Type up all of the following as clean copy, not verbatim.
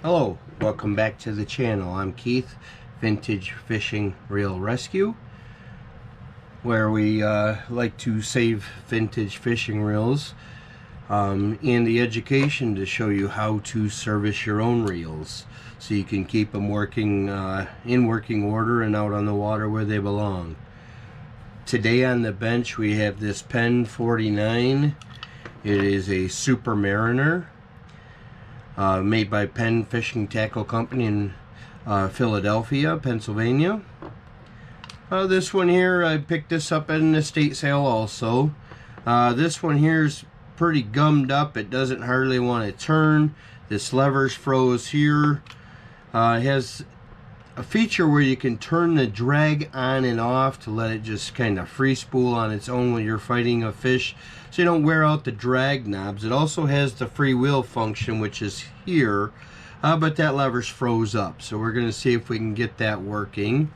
Hello, welcome back to the channel. I'm Keith, Vintage Fishing Reel Rescue, where we like to save vintage fishing reels and the education to show you how to service your own reels so you can keep them working in working order and out on the water where they belong. Today on the bench we have this PENN 49. It is a Super Mariner. Made by PENN Fishing Tackle Company in Philadelphia, Pennsylvania. This one here, I picked this up at an estate sale also. This one here is pretty gummed up. It doesn't hardly want to turn. This lever's froze here. It has a feature where you can turn the drag on and off to let it just kind of free spool on its own when you're fighting a fish, so you don't wear out the drag knobs. It also has the freewheel function, which is here, but that lever's froze up, so we're going to see if we can get that working.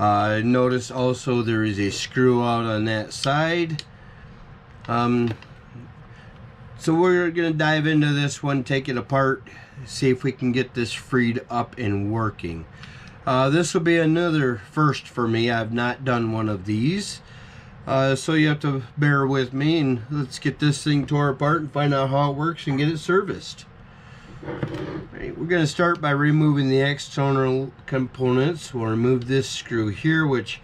Notice also there is a screw out on that side. So we're going to dive into this one, take it apart, see if we can get this freed up and working. This will be another first for me. I've not done one of these, so you have to bear with me, and let's get this thing tore apart and find out how it works and get it serviced. Right, we're going to start by removing the external components. We'll remove this screw here, which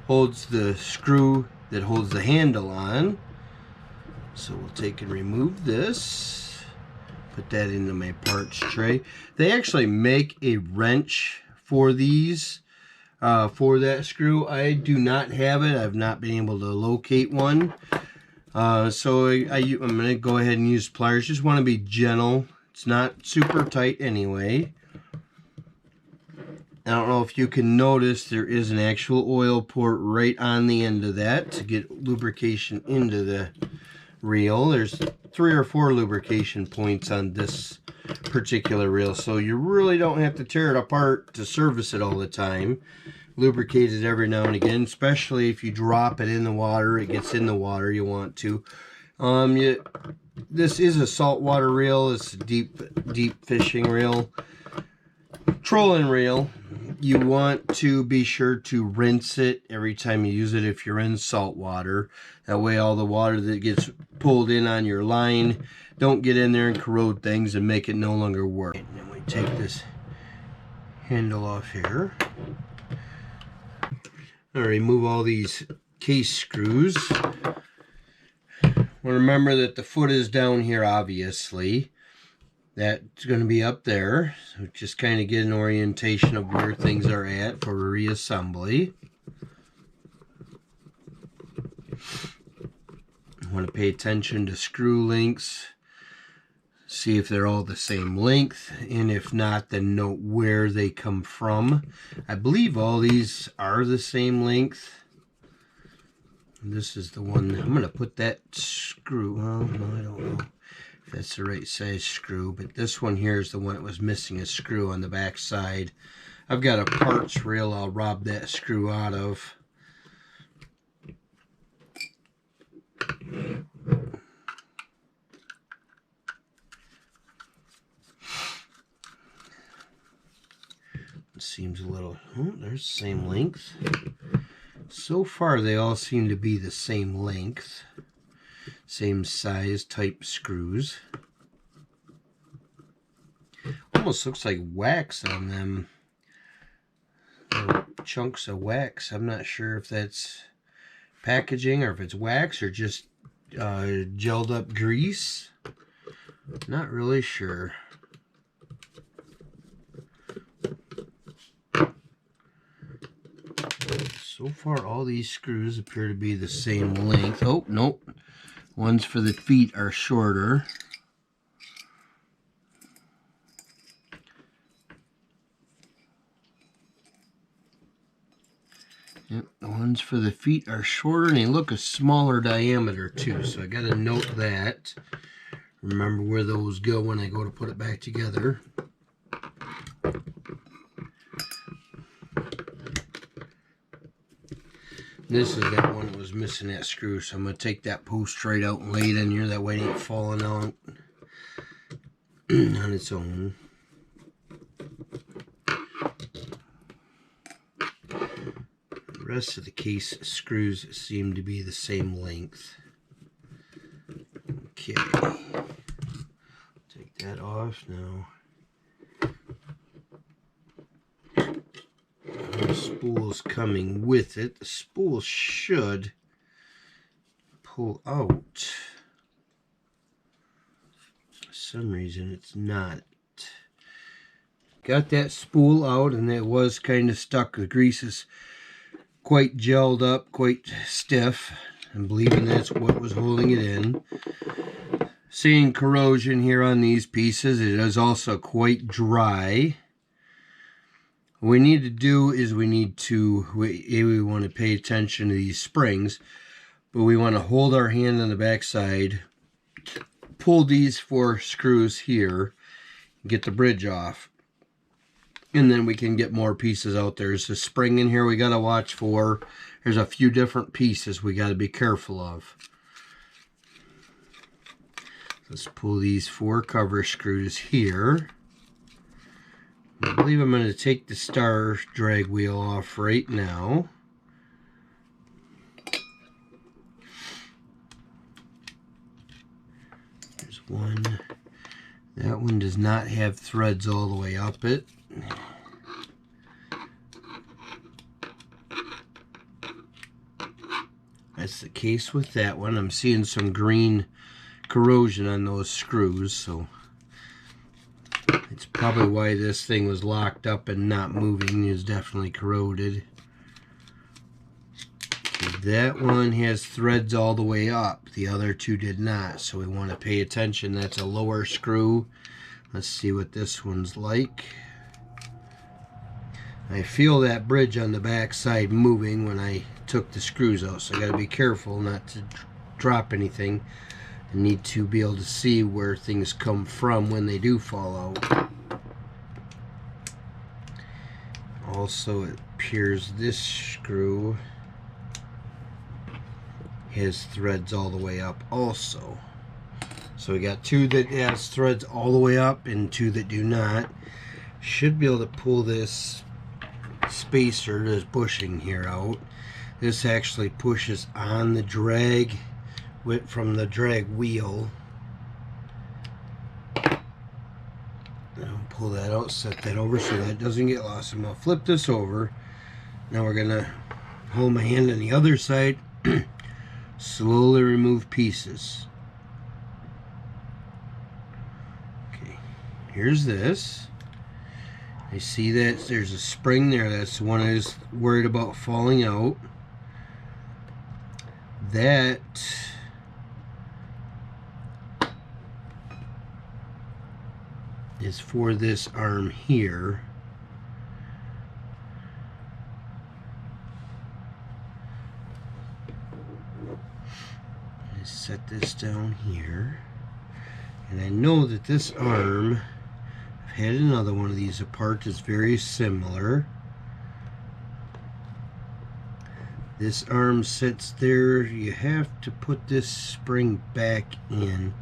holds the screw that holds the handle on. So we'll take and remove this, put that into my parts tray. They actually make a wrench for these, for that screw. I do not have it. I've not been able to locate one. So I'm going to go ahead and use pliers. Just want to be gentle. It's not super tight anyway. I don't know if you can notice, there is an actual oil port right on the end of that to get lubrication into the reel. There's 3 or 4 lubrication points on this particular reel, so you really don't have to tear it apart to service it all the time. Lubricate it every now and again, especially if you drop it in the water. It gets in the water, you want to. This is a saltwater reel. It's a deep fishing reel, trolling reel. You want to be sure to rinse it every time you use it if you're in salt water. That way all the water that gets pulled in on your line don't get in there and corrode things and make it no longer work. And then we take this handle off here. I'll remove all these case screws. Well, remember that the foot is down here, obviously. That's going to be up there. So just kind of get an orientation of where things are at for reassembly. You want to pay attention to screw lengths. See if they're all the same length. And if not, then note where they come from. I believe all these are the same length. This is the one. I'm going to put that screw. Well, no, I don't know if that's the right size screw, but this one here is the one that was missing a screw on the back side. I've got a parts reel I'll rob that screw out of. It seems a little, oh, there's the same length. So far they all seem to be the same length, same size type screws. Almost looks like wax on them, little chunks of wax. I'm not sure if that's packaging or if it's wax or just gelled up grease. Not really sure. So far, all these screws appear to be the same length. Oh, nope. Ones for the feet are shorter. Yep, the ones for the feet are shorter, and they look a smaller diameter too. So I got to note that. Remember where those go when I go to put it back together. This is that one that was missing that screw, so I'm going to take that post right out and lay it in here. That way it ain't falling out on its own. rest of the case screws seem to be the same length. Okay, take that off now. The spool's coming with it. The spool should pull out. For some reason it's not. Got that spool out, and it was kind of stuck. The grease is quite gelled up, quite stiff. I'm believing that's what was holding it in. Seeing corrosion here on these pieces. It is also quite dry. What we need to do is we want to pay attention to these springs, but we want to hold our hand on the back side, pull these 4 screws here, get the bridge off. And then we can get more pieces out. There's a spring in here we got to watch for. There's a few different pieces we got to be careful of. Let's pull these 4 cover screws here. I believe I'm going to take the star drag wheel off right now. There's one. That one does not have threads all the way up it. That's the case with that one. I'm seeing some green corrosion on those screws, so it's probably why this thing was locked up and not moving. It's definitely corroded. That one has threads all the way up. The other 2 did not, so we want to pay attention. That's a lower screw. Let's see what this one's like. I feel that bridge on the back side moving when I took the screws out, so I got to be careful not to drop anything. I need to be able to see where things come from when they do fall out. Also, it appears this screw has threads all the way up also. So we got 2 that has threads all the way up and 2 that do not. Should be able to pull this spacer, this bushing here out. This actually pushes on the drag from the drag wheel. I'll pull that out, set that over so that doesn't get lost. I'm going to flip this over. Now we're going to hold my hand on the other side. Slowly remove pieces. Okay, here's this. I see that there's a spring there. That's the one I was worried about falling out. That is for this arm here. I set this down here, and I know that this arm, I've had another one of these apart that's very similar. This arm sits there. You have to put this spring back in.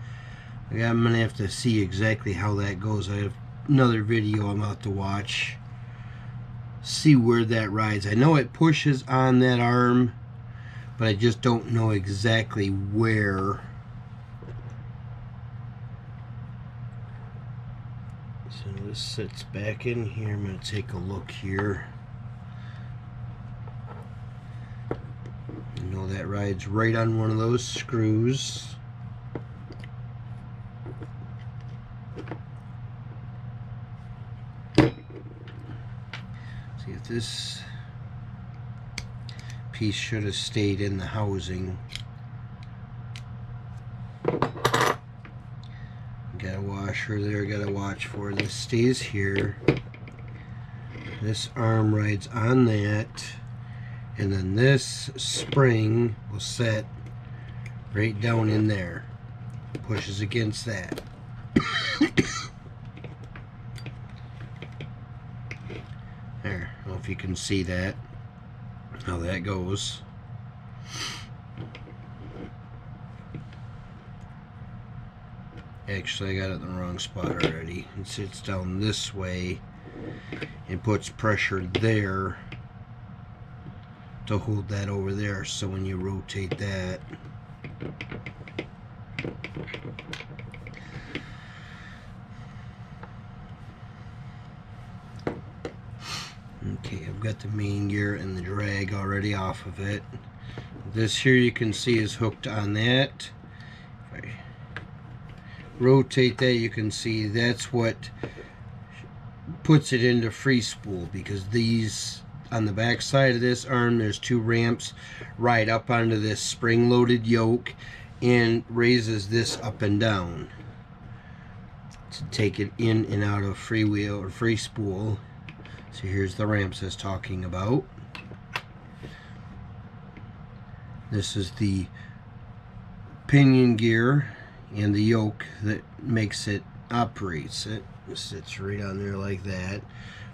I'm going to have to see exactly how that goes. I have another video I'm about to watch. See where that rides. I know it pushes on that arm, but I just don't know exactly where. So this sits back in here. I'm going to take a look here. I know that rides right on one of those screws. See if this piece should have stayed in the housing. Got a washer there, got to watch for this stays here. This arm rides on that, and then this spring will set right down in there. Pushes against that. There, I don't know if you can see that, how that goes. Actually, I got it in the wrong spot already. It sits down this way and puts pressure there to hold that over there, so when you rotate that, okay, I've got the main gear and the drag already off of it. This here you can see is hooked on that. If I rotate that, you can see that's what puts it into free spool, because these on the back side of this arm, there's two ramps right up onto this spring-loaded yoke and raises this up and down to take it in and out of free wheel or free spool. So here's the ramps I was talking about. This is the pinion gear and the yoke that makes it, operates it. It sits right on there like that.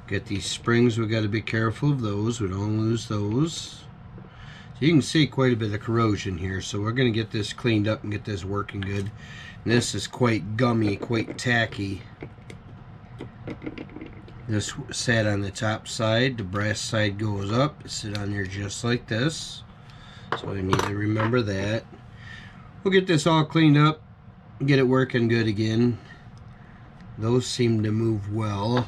Got these springs, we got to be careful of those, we don't lose those. So you can see quite a bit of corrosion here, so we're going to get this cleaned up and get this working good. And this is quite gummy, quite tacky. This sat on the top side, the brass side goes up, it sit on there just like this. So I need to remember that. We'll get this all cleaned up, get it working good again. Those seem to move well.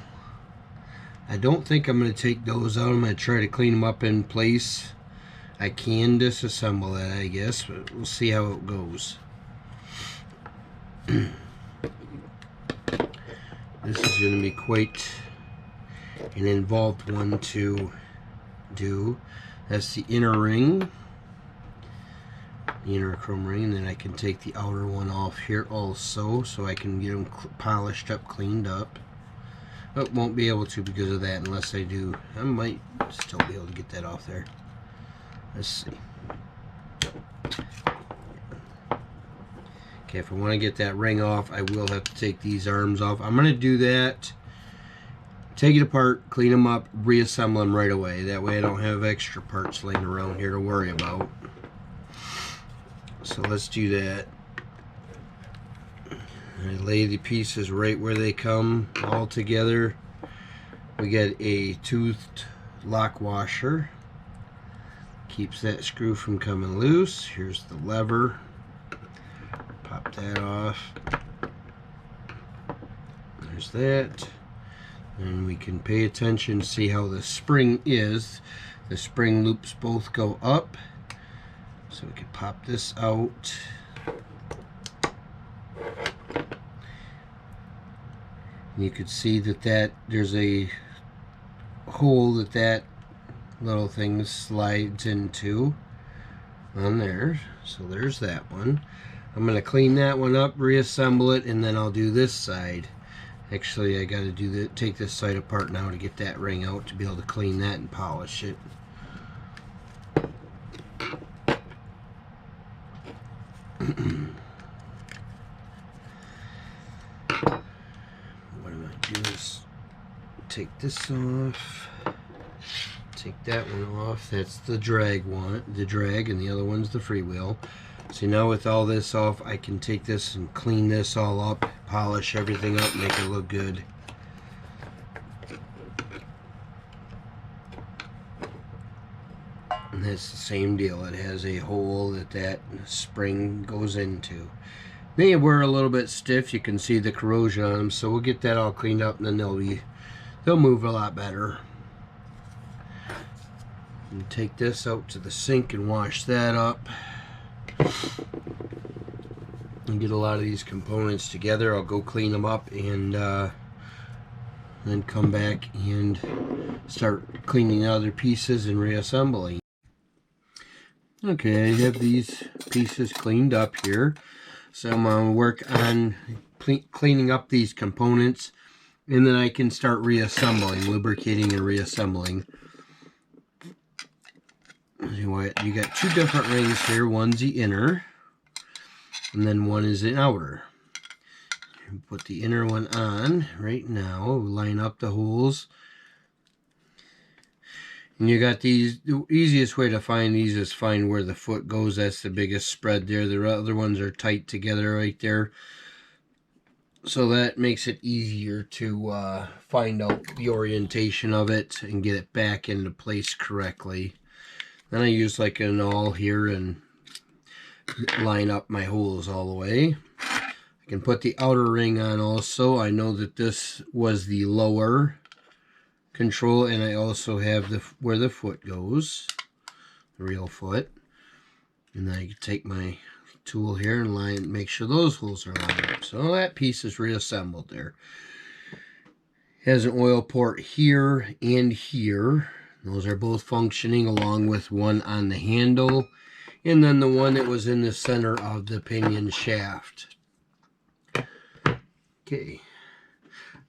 I don't think I'm going to take those out. I'm going to try to clean them up in place. I can disassemble that, I guess, but we'll see how it goes. This is going to be quite an involved one to do. That's the inner ring, the inner chrome ring, and then I can take the outer one off here also, so I can get them polished up, cleaned up. But won't be able to because of that unless I do. I might still be able to get that off there. Let's see. Okay, if I want to get that ring off, I will have to take these arms off. I'm going to do that, take it apart, clean them up, reassemble them right away. That way I don't have extra parts laying around here to worry about. So let's do that. I lay the pieces right where they come all together. We get a toothed lock washer. Keeps that screw from coming loose. Here's the lever. Pop that off. There's that. And we can pay attention, see how the spring is. The spring loops both go up. So we can pop this out. You could see that there's a hole that little thing slides into on there. So there's that one. I'm going to clean that one up, reassemble it, and then I'll do this side. Actually, I got to do that. Take this side apart now to get that ring out to be able to clean that and polish it. Take this off, take that one off. That's the drag one, and the other one's the freewheel. So now with all this off, I can take this and clean this all up, polish everything up, make it look good. And that's the same deal. It has a hole that spring goes into. They were a little bit stiff. You can see the corrosion on them, so we'll get that all cleaned up, and then they'll move a lot better. And take this out to the sink and wash that up. And get a lot of these components together. I'll go clean them up and then come back and start cleaning the other pieces and reassembling. Okay, I have these pieces cleaned up here. So I'm going to work on cleaning up these components, and then I can start reassembling, lubricating and reassembling. You got two different rings here. One's the inner, and then one is the outer. Put the inner one on right now. Line up the holes. And you got these. The easiest way to find these is find where the foot goes. That's the biggest spread there. The other ones are tight together right there. So that makes it easier to find out the orientation of it and get it back into place correctly. Then I use like an awl here and line up my holes all the way. I can put the outer ring on also. I know that this was the lower control, and I also have the where the foot goes, the real foot. And then I can take my tool here and make sure those holes are lined up. So that piece is reassembled there. It has an oil port here and here. Those are both functioning, along with one on the handle, and then the one that was in the center of the pinion shaft. Okay,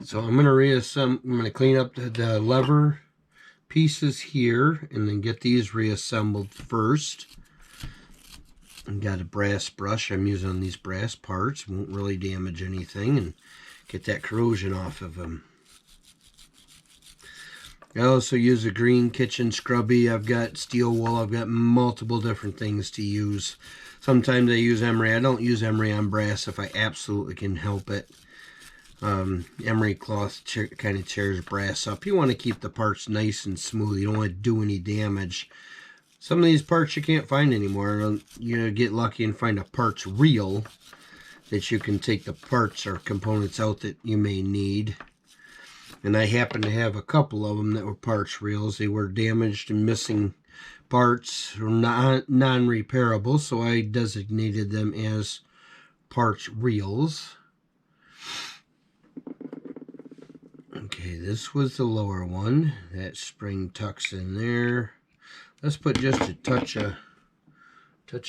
so I'm going to reassemble. I'm going to clean up the lever pieces here, and then get these reassembled first. I've got a brass brush. I'm using these brass parts. Won't really damage anything, and get that corrosion off of them. I also use a green kitchen scrubby. I've got steel wool. I've got multiple different things to use. Sometimes I use emery. I don't use emery on brass if I absolutely can help it. Emery cloth kind of tears brass up. You want to keep the parts nice and smooth. You don't want to do any damage. Some of these parts you can't find anymore. You get lucky and find a parts reel that you can take the parts or components out that you may need. And I happen to have a couple of them that were parts reels. They were damaged and missing parts, or non-repairable, so I designated them as parts reels. Okay, this was the lower one. That spring tucks in there. Let's put just a touch of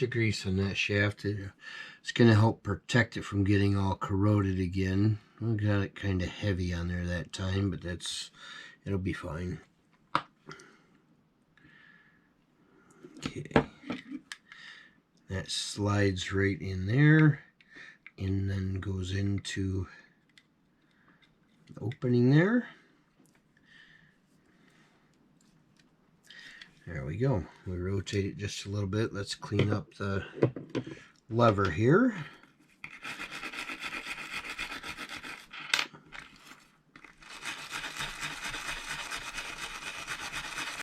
grease on that shaft. It's going to help protect it from getting all corroded again. I got it kind of heavy on there that time, but it'll be fine. Okay, that slides right in there, and then goes into the opening there. There we go. We rotate it just a little bit. Let's clean up the lever here.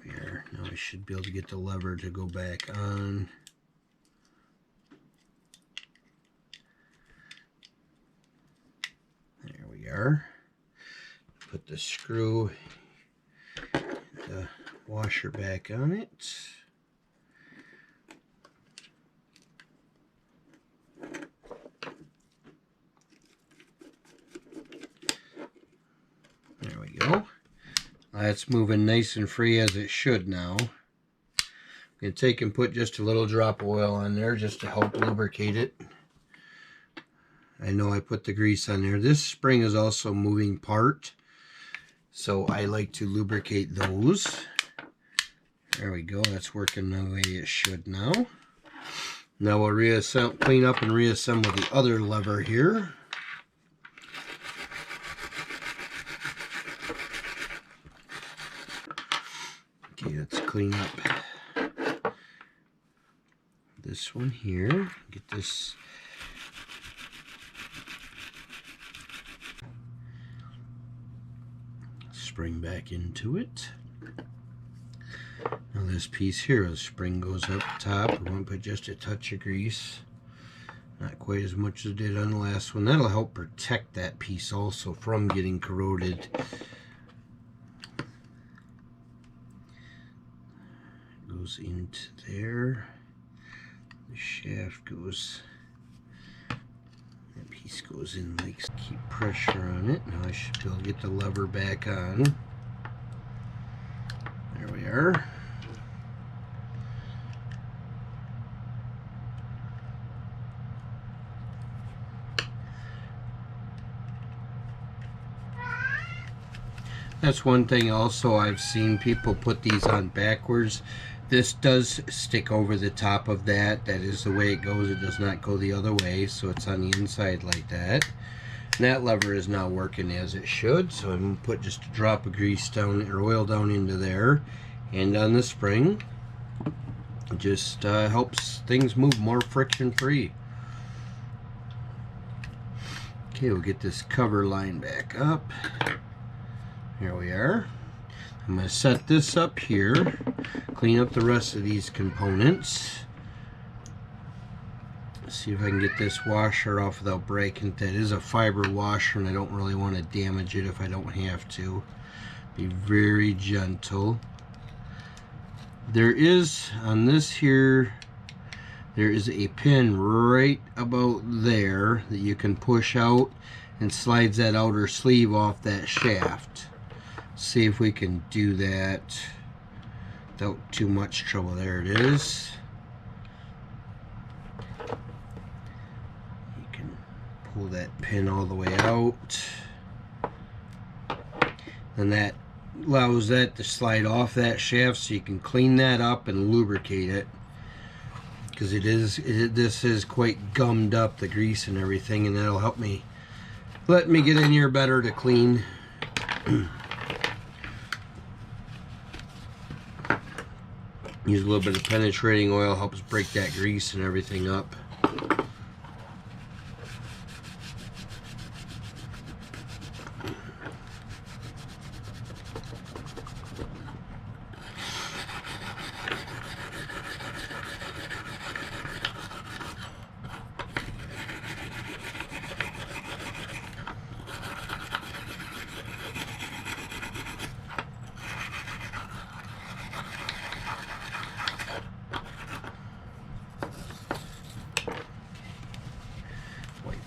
Here, now I should be able to get the lever to go back on. There we are. Put the screw, the washer back on it. There we go. That's moving nice and free as it should now. I'm going to take and put just a little drop of oil on there just to help lubricate it. I know I put the grease on there. This spring is also a moving part, so I like to lubricate those. There we go. That's working the way it should now. Now we'll clean up and reassemble the other lever here. Okay, let's clean up this one here. Get this spring back into it. Now this piece here, the spring goes up top. We're going to put just a touch of grease. Not quite as much as it did on the last one. That'll help protect that piece also from getting corroded. Goes into there. The shaft goes, that piece goes in like, keep pressure on it. Now I should be able to get the lever back on. There we are. That's one thing also I've seen people put these on backwards. This does stick over the top of that. That is the way it goes. It does not go the other way, so it's on the inside like that. And that lever is now working as it should, so I'm going to put just a drop of grease down, or oil down into there, and on the spring. It just helps things move more friction free. Okay, we'll get this cover line back up. Here we are. I'm going to set this up here, clean up the rest of these components. See if I can get this washer off without breaking it. That is a fiber washer and I don't really want to damage it if I don't have to. Be very gentle. There is, on this here, there is a pin right about there that you can push out and slides that outer sleeve off that shaft. See if we can do that without too much trouble. There it is. You can pull that pin all the way out. And that allows that to slide off that shaft so you can clean that up and lubricate it. Because this is quite gummed up, the grease and everything, and that'll help me, let me get in here better to clean. Use a little bit of penetrating oil, helps break that grease and everything up.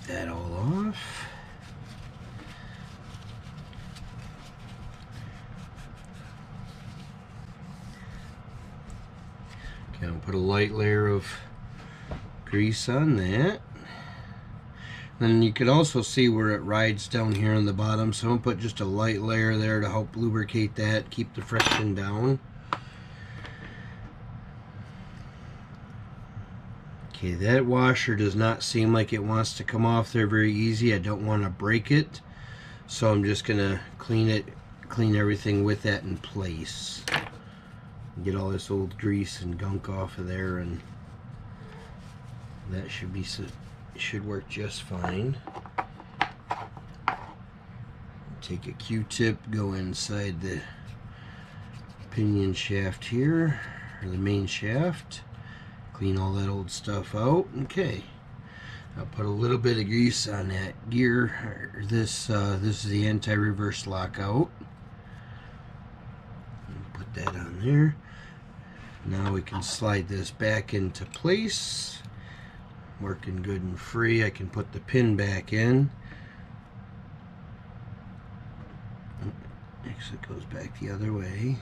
That all off. Okay, I'll put a light layer of grease on that. Then you can also see where it rides down here on the bottom, so I'm gonna put just a light layer there to help lubricate that, keep the friction down. Okay, that washer does not seem like it wants to come off there very easy. I don't want to break it, so I'm just gonna clean everything with that in place. Get all this old grease and gunk off of there, and that should work just fine. Take a Q-tip, go inside the pinion shaft here, or the main shaft. Clean all that old stuff out. Okay, I'll put a little bit of grease on that gear. This is the anti-reverse lockout. Put that on there. Now we can slide this back into place. Working good and free. I can put the pin back in. Actually, it goes back the other way.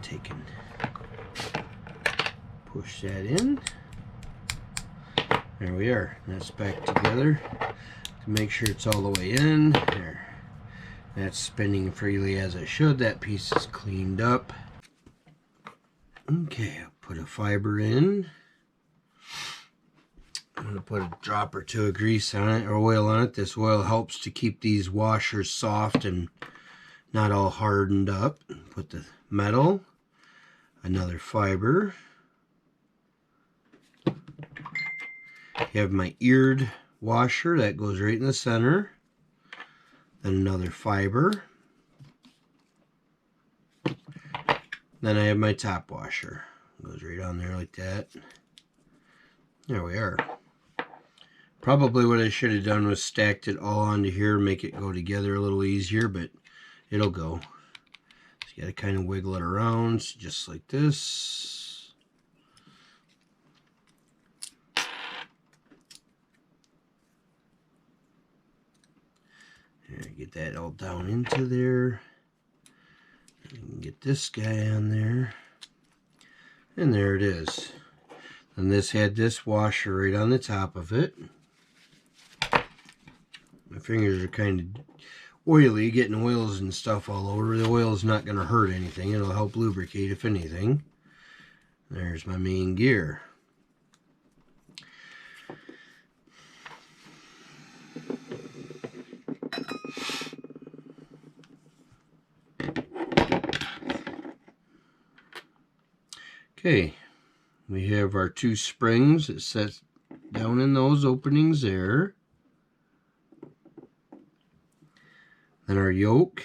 Take and push that in. There we are. That's back together to make sure it's all the way in. There. That's spinning freely as it should. That piece is cleaned up. Okay, I'll put a fiber in. I'm going to put a drop or two of grease on it, or oil on it. This oil helps to keep these washers soft and not all hardened up. Put the metal. Another fiber. You have my eared washer that goes right in the center. Then another fiber. Then I have my top washer. Goes right on there like that. There we are. Probably what I should have done was stacked it all onto here, make it go together a little easier, but it'll go. You gotta kind of wiggle it around just like this. There, get that all down into there. You can get this guy on there. And there it is. And this had this washer right on the top of it. My fingers are kind of oily, getting oils and stuff all over. The oil is not going to hurt anything. It'll help lubricate if anything. There's my main gear. Okay, We have our 2 springs that set down in those openings there. Then our yoke.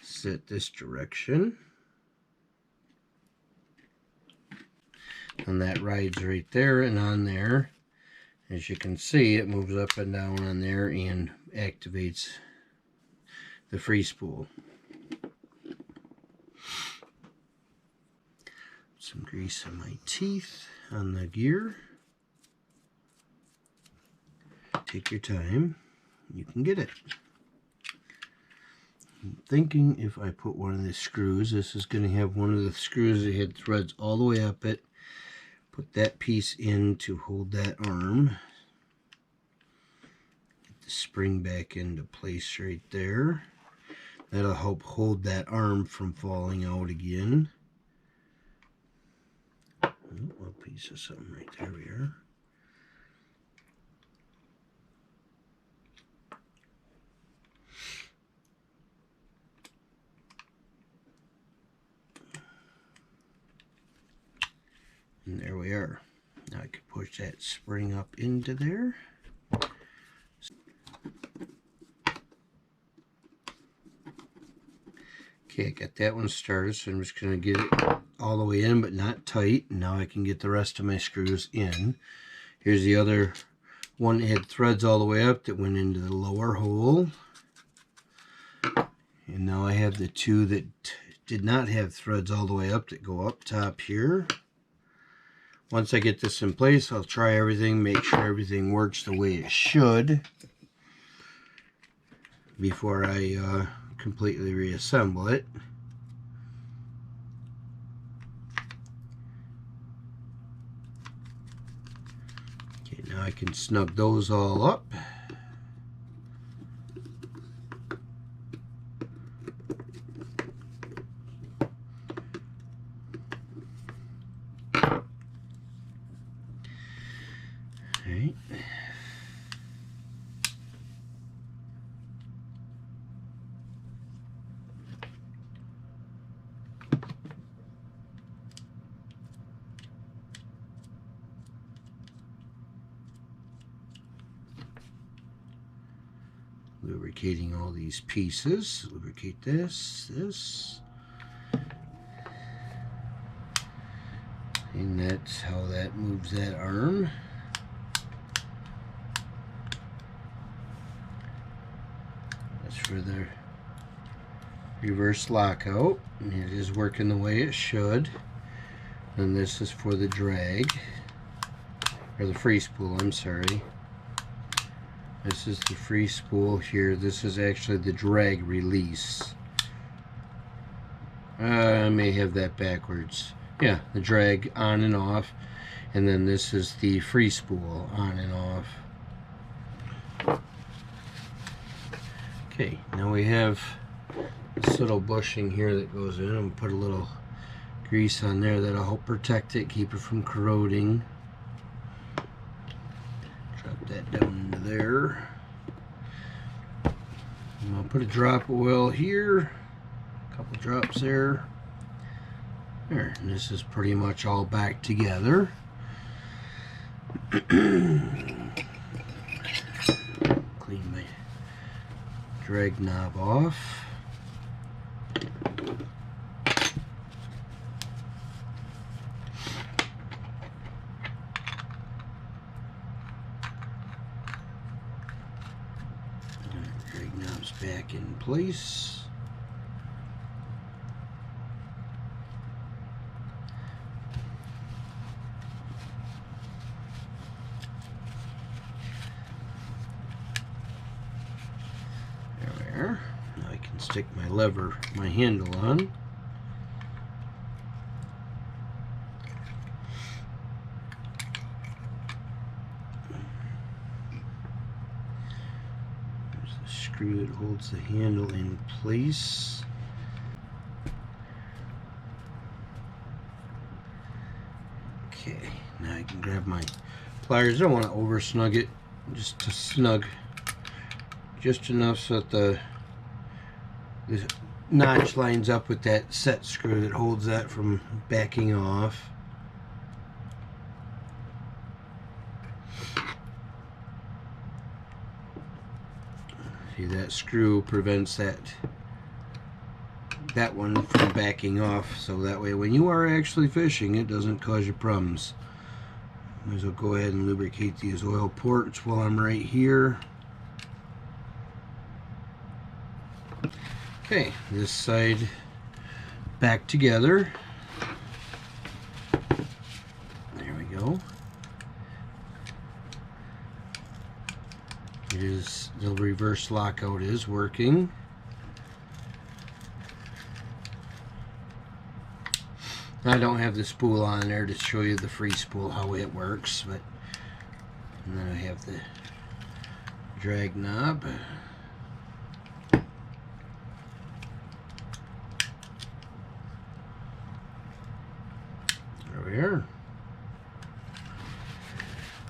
Set this direction. And that rides right there and on there. As you can see, it moves up and down on there and activates the free spool. Some grease on my teeth on the gear. Take your time, you can get it. I'm thinking if I put one of the screws, this is going to have one of the screws that had threads all the way up it. Put that piece in to hold that arm. Get the spring back into place right there. That'll help hold that arm from falling out again. Oh, a piece of something right there we are. And there we are. Now I can push that spring up into there. Okay, I got that one started, so I'm just going to get it all the way in, but not tight. Now I can get the rest of my screws in. Here's the other one that had threads all the way up that went into the lower hole. And now I have the 2 that did not have threads all the way up that go up top here. Once I get this in place, I'll try everything, make sure everything works the way it should before I completely reassemble it. Okay, now I can snug those all up. Right. Lubricating all these pieces. Lubricate this. And that's how that moves that arm. That's for the reverse lockout, and it is working the way it should. And this is for the drag, or the free spool, I'm sorry. This is the free spool here. This is actually the drag release. I may have that backwards. Yeah, the drag on and off, and then this is the free spool on and off. Okay, now we have this little bushing here that goes in. I'm going to put a little grease on there that'll help protect it, keep it from corroding. Drop that down into there. And I'll put a drop of oil here, a couple drops there. There, and this is pretty much all back together. Clean my drag knob off. Drag knob's back in place. Now I can stick my lever, my handle on. There's the screw that holds the handle in place. Okay, now I can grab my pliers. I don't want to over snug it, just to snug just enough so that the notch lines up with that set screw that holds that from backing off. See, that screw prevents that one from backing off, so that way when you are actually fishing it doesn't cause you problems. Might as well go ahead and lubricate these oil ports while I'm right here. Okay, this side back together. There we go. It is, the reverse lockout is working. I don't have the spool on there to show you the free spool how it works, but and then I have the drag knob. There we are.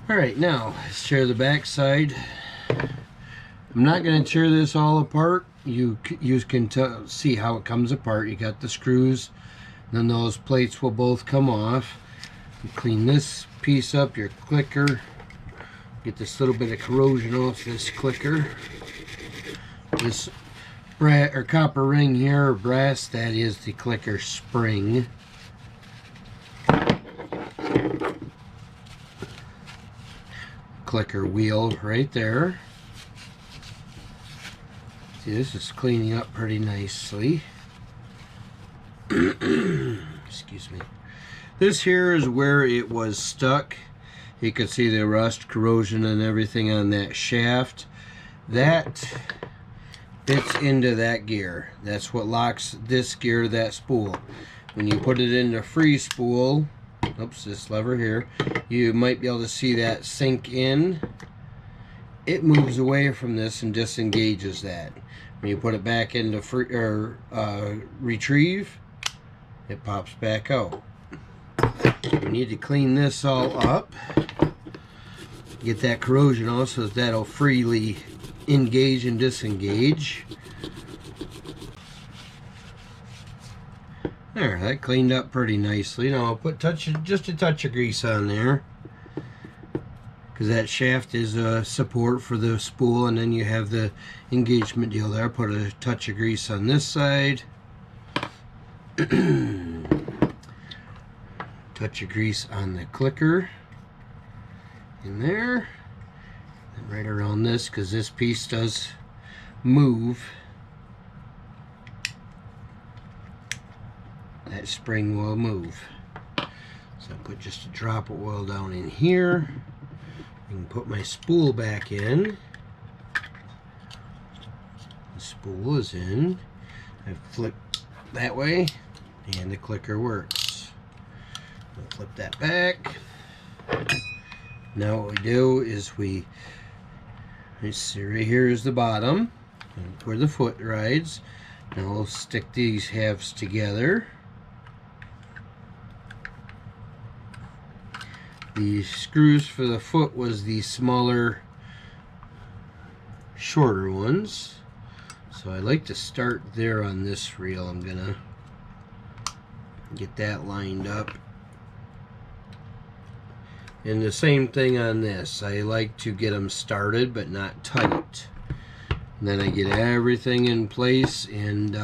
Alright, now let's tear the back side. I'm not going to tear this all apart. You can see how it comes apart. You got the screws. Then those plates will both come off. You clean this piece up, your clicker. Get this little bit of corrosion off this clicker. This copper ring here, or brass, that is the clicker spring. Clicker wheel right there. See, this is cleaning up pretty nicely. Excuse me. This here is where it was stuck. You can see the rust, corrosion, and everything on that shaft. That fits into that gear. That's what locks this gear to that spool. When you put it into free spool, oops, this lever here, you might be able to see that sink in. It moves away from this and disengages that. When you put it back into free or retrieve, it pops back out. We need to clean this all up, get that corrosion off so that'll freely engage and disengage. There, that cleaned up pretty nicely. Now I'll put just a touch of grease on there, because that shaft is a support for the spool, and then you have the engagement deal there. Put a touch of grease on this side. Touch of grease on the clicker in there, and right around this, because this piece does move. That spring will move. So I put just a drop of oil down in here. I can put my spool back in. The spool is in. I flip that way, and the clicker works. I'll flip that back. Now what we do is let's see, right here is the bottom, where the foot rides. Now we'll stick these halves together. The screws for the foot was the smaller, shorter ones. So I like to start there on this reel. I'm gonna get that lined up. And the same thing on this. I like to get them started but not tight. And then I get everything in place, and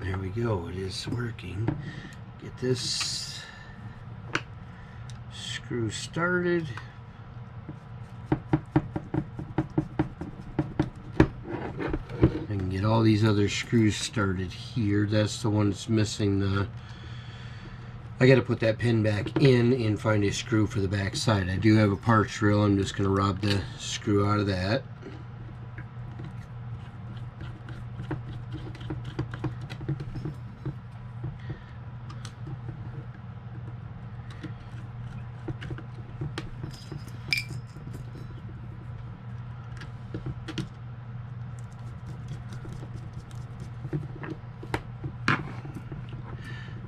there we go. It is working. Get this screw started. I can get all these other screws started here. That's the one that's missing the... I got to put that pin back in and find a screw for the back side. I do have a parts reel. I'm just going to rob the screw out of that.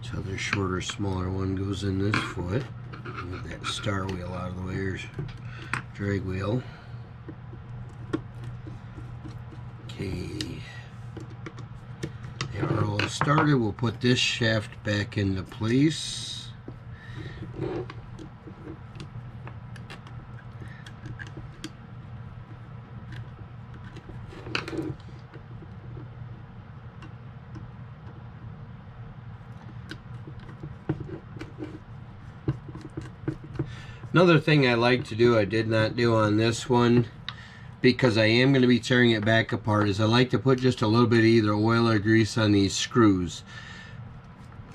So the shorter, smaller one goes in this foot. Move that star wheel out of the way, or drag wheel. Okay. Our roll is started. We'll put this shaft back into place. Another thing I like to do, I did not do on this one, because I am going to be tearing it back apart, is I like to put just a little bit of either oil or grease on these screws.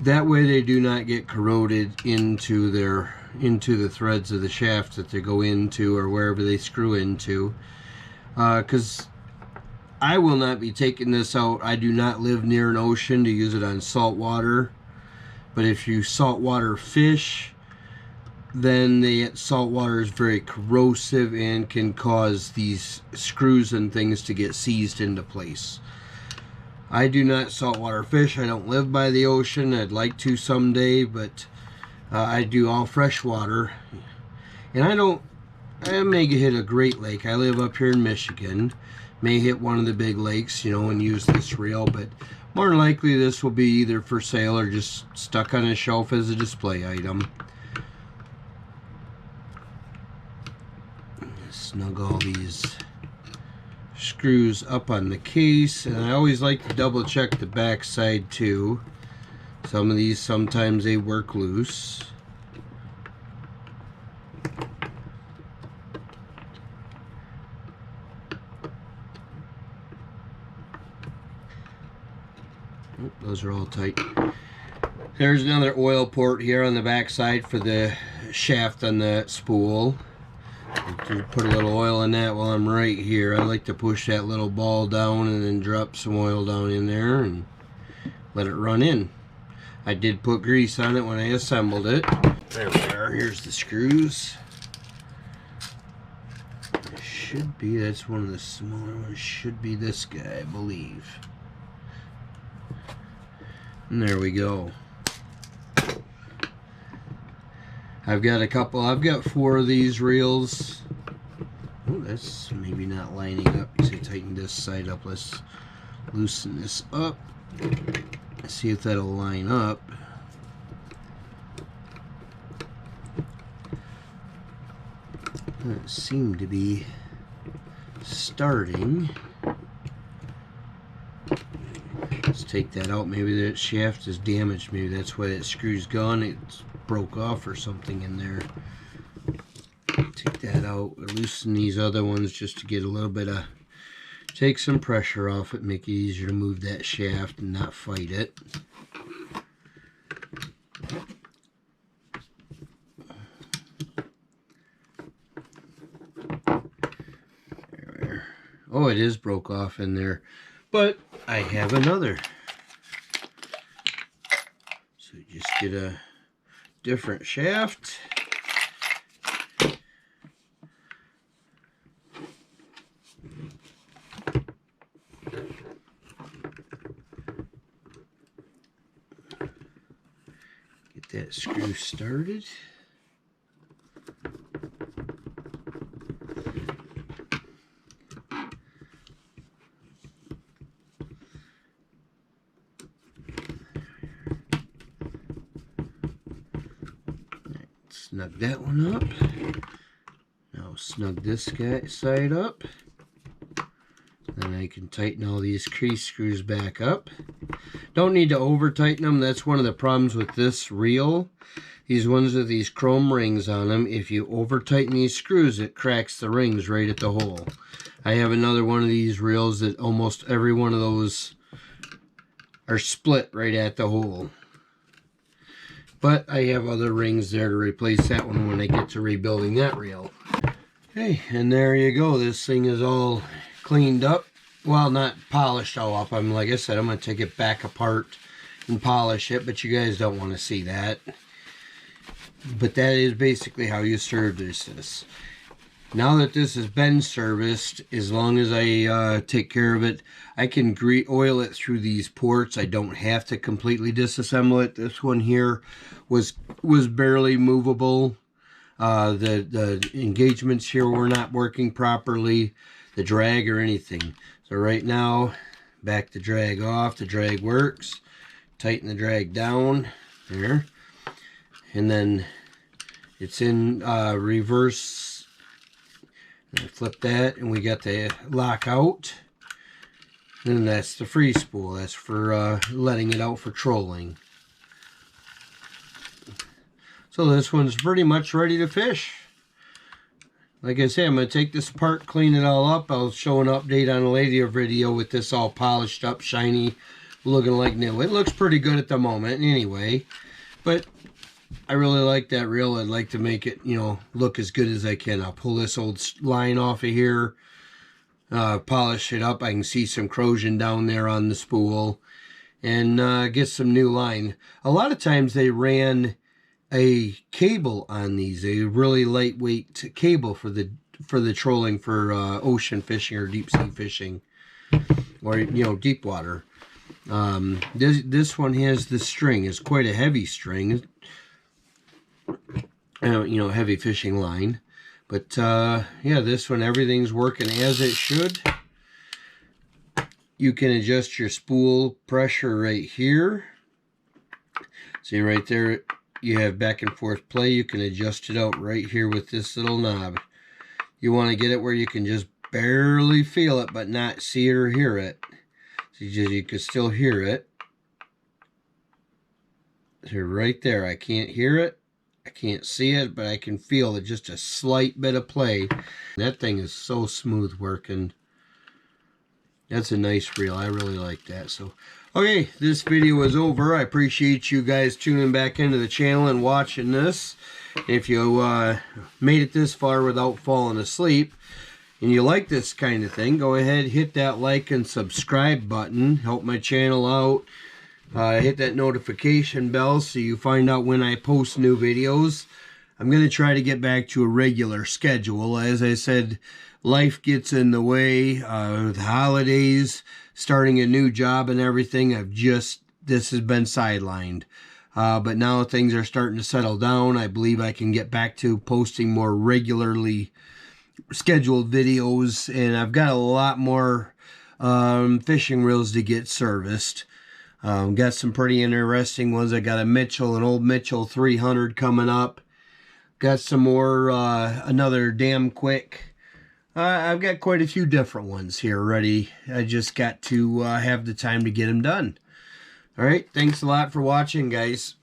That way they do not get corroded into the threads of the shaft that they go into or wherever they screw into. Because I will not be taking this out. I do not live near an ocean to use it on saltwater. But if you saltwater fish, then the salt water is very corrosive and can cause these screws and things to get seized into place. I do not saltwater fish. I don't live by the ocean. I'd like to someday, but I do all freshwater. And I may hit a Great Lake. I live up here in Michigan. May hit one of the big lakes, you know, and use this reel, but more than likely this will be either for sale or just stuck on a shelf as a display item. Snug all these screws up on the case, and I always like to double check the back side too. Some of these, sometimes they work loose. Oh, those are all tight. There's another oil port here on the back side for the shaft on the spool. Put a little oil in that while I'm right here. I like to push that little ball down and then drop some oil down in there and let it run in. I did put grease on it when I assembled it. There we are. Here's the screws. Should be, that's one of the smaller ones. Should be this guy, I believe. And there we go. I've got 4 of these reels. Oh, that's maybe not lining up. So tighten this side up. Let's loosen this up. See if that'll line up. That seemed to be starting. Let's take that out. Maybe that shaft is damaged. Maybe that's why that screw's gone. It's broke off or something in there. Take that out. Loosen these other ones just to get a little bit of, take some pressure off it, make it easier to move that shaft and not fight it. There. Oh, it is broke off in there, but I have another. So just get a different shaft. Get that screw started. Snug that one up. Now snug this guy side up. Then I can tighten all these crease screws back up. Don't need to over tighten them. That's one of the problems with this reel. These ones with these chrome rings on them. If you over tighten these screws, it cracks the rings right at the hole. I have another one of these reels that almost every one of those are split right at the hole. But I have other rings there to replace that one when I get to rebuilding that reel. Okay, and there you go. This thing is all cleaned up. Well, not polished all up. Like I said, I'm going to take it back apart and polish it, but you guys don't want to see that. But that is basically how you service this. Now that this has been serviced, as long as I take care of it, I can oil it through these ports. I don't have to completely disassemble it. This one here was barely movable. The engagements here were not working properly, the drag or anything. So right now, back the drag off. The drag works. Tighten the drag down there, and then it's in reverse. Flip that, and we got the lock out. And that's the free spool. That's for letting it out for trolling. So this one's pretty much ready to fish. Like I said, I'm going to take this apart, clean it all up. I'll show an update on a later video with this all polished up, shiny, looking like new. It looks pretty good at the moment anyway. But I really like that reel. I'd like to make it, you know, look as good as I can. I'll pull this old line off of here, polish it up. I can see some corrosion down there on the spool, and get some new line. A lot of times they ran a cable on these, a really lightweight cable for the trolling for ocean fishing or deep sea fishing, or, you know, deep water. This one has the string. It's quite a heavy string, you know, heavy fishing line. But yeah, this one, everything's working as it should. You can adjust your spool pressure right here. See right there, you have back and forth play. You can adjust it out right here with this little knob. You want to get it where you can just barely feel it but not see it or hear it. So you can still hear it. So right there, I can't hear it, I can't see it, but I can feel it, just a slight bit of play. That thing is so smooth working. That's a nice reel. I really like that. So, okay, this video is over. I appreciate you guys tuning back into the channel and watching this. If you made it this far without falling asleep, and you like this kind of thing, go ahead, hit that like and subscribe button. Help my channel out. Hit that notification bell so you find out when I post new videos. I'm going to try to get back to a regular schedule. As I said, life gets in the way. The holidays, starting a new job and everything, this has been sidelined. But now things are starting to settle down. I believe I can get back to posting more regularly scheduled videos, and I've got a lot more fishing reels to get serviced. Got some pretty interesting ones. I got an old Mitchell 300 coming up. Got some more, another Damn Quick. I've got quite a few different ones here ready. I just got to have the time to get them done. All right, thanks a lot for watching, guys.